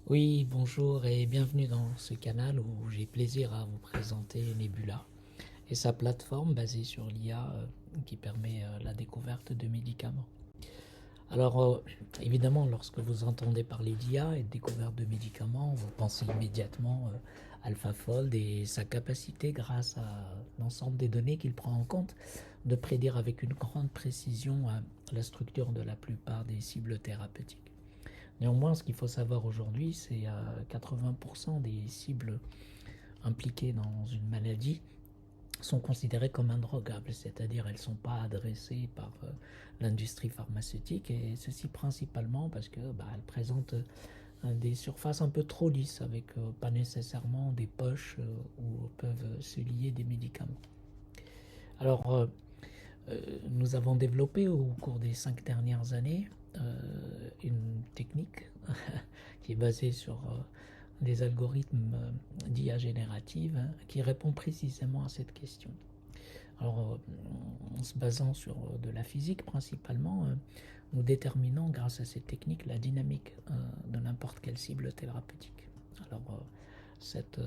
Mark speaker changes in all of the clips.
Speaker 1: Oui, bonjour et bienvenue dans ce canal où j'ai plaisir à vous présenter Nebula et sa plateforme basée sur l'IA qui permet la découverte de médicaments. Alors, évidemment, lorsque vous entendez parler d'IA et de découverte de médicaments, vous pensez immédiatement AlphaFold et sa capacité, grâce à l'ensemble des données qu'il prend en compte, de prédire avec une grande précision la structure de la plupart des cibles thérapeutiques. Néanmoins, ce qu'il faut savoir aujourd'hui, c'est 80% des cibles impliquées dans une maladie sont considérées comme indrogables, c'est-à-dire elles ne sont pas adressées par l'industrie pharmaceutique, et ceci principalement parce que elles présentent des surfaces un peu trop lisses, avec pas nécessairement des poches où peuvent se lier des médicaments. Alors, nous avons développé au cours des 5 dernières années une technique qui est basée sur des algorithmes d'IA générative qui répond précisément à cette question. Alors, en se basant sur de la physique principalement, nous déterminons grâce à cette technique la dynamique de n'importe quelle cible thérapeutique. Alors, cette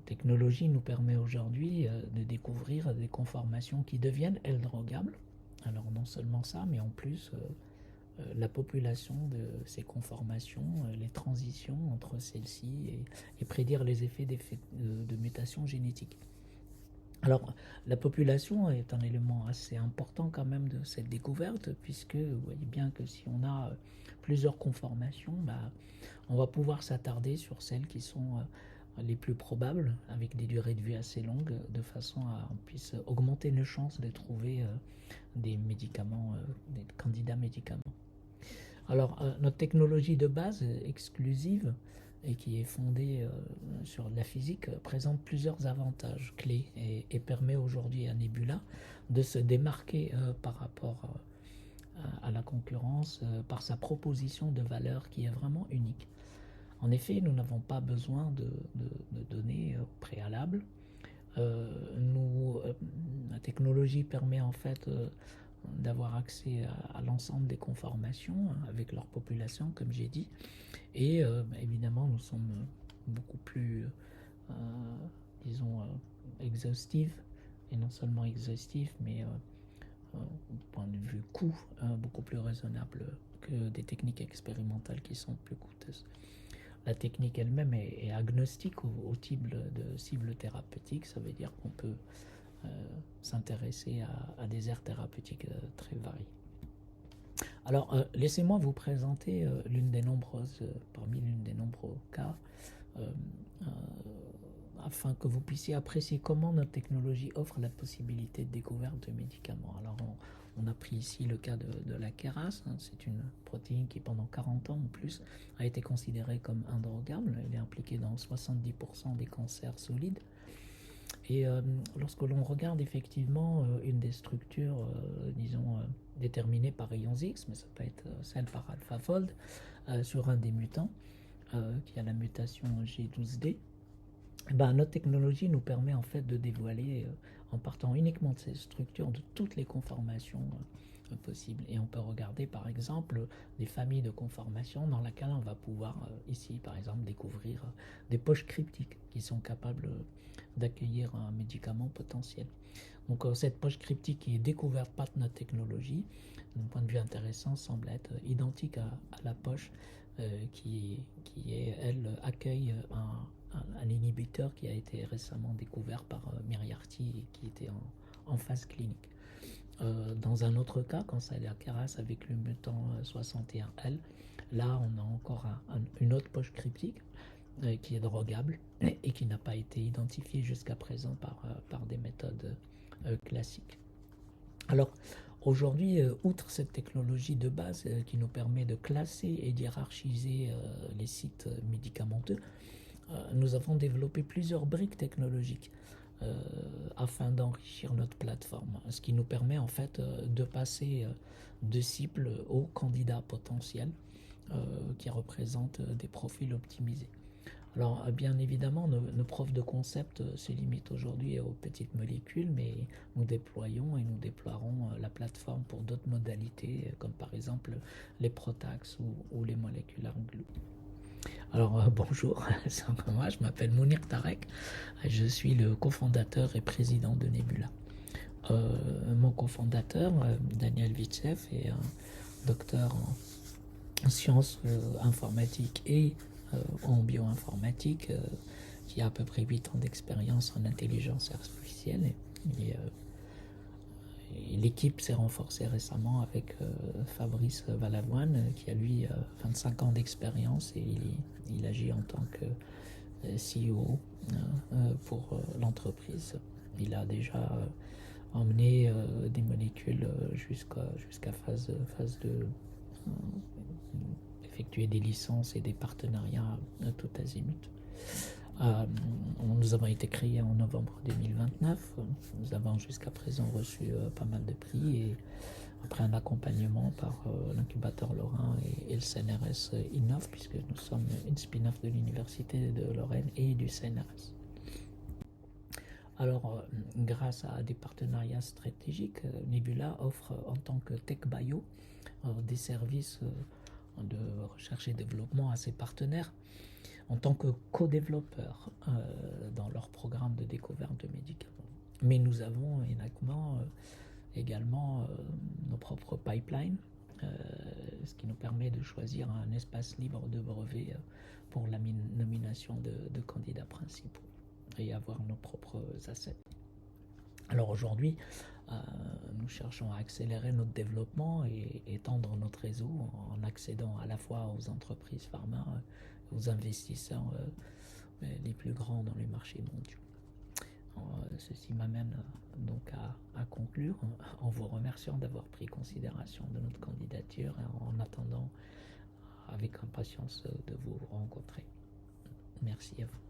Speaker 1: technologie nous permet aujourd'hui de découvrir des conformations qui deviennent, elles, drogables. Alors, non seulement ça, mais en plus, la population de ces conformations, les transitions entre celles-ci et prédire les effets de mutations génétiques. Alors, la population est un élément assez important quand même de cette découverte, puisque vous voyez bien que si on a plusieurs conformations, on va pouvoir s'attarder sur celles qui sont les plus probables, avec des durées de vie assez longues, de façon à qu'on puisse augmenter nos chances de trouver des médicaments, des candidats médicaments. Alors, notre technologie de base exclusive et qui est fondée sur la physique présente plusieurs avantages clés et permet aujourd'hui à Nebula de se démarquer par rapport à la concurrence par sa proposition de valeur qui est vraiment unique. En effet, nous n'avons pas besoin de données préalables. La technologie permet en fait d'avoir accès à l'ensemble des conformations avec leur population, comme j'ai dit. Et évidemment, nous sommes beaucoup plus, euh, disons, exhaustifs, et non seulement exhaustifs, mais au point de vue coût, beaucoup plus raisonnable que des techniques expérimentales qui sont plus coûteuses. La technique elle-même est agnostique au type de cible thérapeutique, ça veut dire qu'on peut euh, s'intéresser à des aires thérapeutiques très variées. Alors, laissez-moi vous présenter parmi l'une des nombreux cas, euh, euh, afin que vous puissiez apprécier comment notre technologie offre la possibilité de découverte de médicaments. Alors, on a pris ici le cas de la Keras, hein, c'est une protéine qui pendant 40 ans ou plus a été considérée comme indrogable. Elle est impliquée dans 70% des cancers solides. Et lorsque l'on regarde effectivement une des structures, disons, déterminées par rayons X, mais ça peut être celle par AlphaFold, sur un des mutants, qui a la mutation G12D, notre technologie nous permet en fait de dévoiler, en partant uniquement de ces structures, de toutes les conformations possibles. Et on peut regarder par exemple des familles de conformations dans lesquelles on va pouvoir ici par exemple découvrir des poches cryptiques qui sont capables d'accueillir un médicament potentiel. Donc cette poche cryptique qui est découverte par notre technologie, d'un point de vue intéressant, semble être identique à la poche elle, accueille un inhibiteur qui a été récemment découvert par Miriarty et qui était en phase clinique. Dans un autre cas, quand c'est la Keras avec le mutant 61L, là on a encore une autre poche cryptique qui est drogable et qui n'a pas été identifiée jusqu'à présent par des méthodes classiques. Alors, aujourd'hui, outre cette technologie de base qui nous permet de classer et d'hierarchiser les sites médicamenteux, nous avons développé plusieurs briques technologiques euh, afin d'enrichir notre plateforme, ce qui nous permet en fait de passer de cibles aux candidats potentiels qui représentent des profils optimisés. Alors, bien évidemment, nos preuves de concept se limitent aujourd'hui aux petites molécules, mais nous déployons et nous déploierons la plateforme pour d'autres modalités, comme par exemple les protax ou les moléculaires glue. Alors bonjour, moi je m'appelle Mounir Tarek, je suis le cofondateur et président de Nebula. Mon cofondateur, Daniel Vitsev, est un docteur en sciences informatiques et en bioinformatique qui a à peu près 8 ans d'expérience en intelligence artificielle. Et l'équipe s'est renforcée récemment avec Fabrice Valavoine, qui a lui 25 ans d'expérience et il agit en tant que CEO pour l'entreprise. Il a déjà emmené des molécules jusqu'à phase de effectuer des licences et des partenariats tout azimut. Nous avons été créés en novembre 2029. Nous avons jusqu'à présent reçu pas mal de prix et après un accompagnement par l'incubateur Lorrain et le CNRS Innov, puisque nous sommes une spin-off de l'Université de Lorraine et du CNRS. Alors, grâce à des partenariats stratégiques, Nebula offre en tant que Tech Bio des services de recherche et développement à ses partenaires en tant que co-développeurs dans leur programme de découverte de médicaments. Mais nous avons également nos propres pipelines, ce qui nous permet de choisir un espace libre de brevet pour la nomination de candidats principaux et avoir nos propres assets. Alors aujourd'hui, nous cherchons à accélérer notre développement et étendre notre réseau en accédant à la fois aux entreprises pharma, aux investisseurs les plus grands dans les marchés mondiaux. Ceci m'amène donc à conclure en vous remerciant d'avoir pris considération de notre candidature et en attendant avec impatience de vous rencontrer. Merci à vous.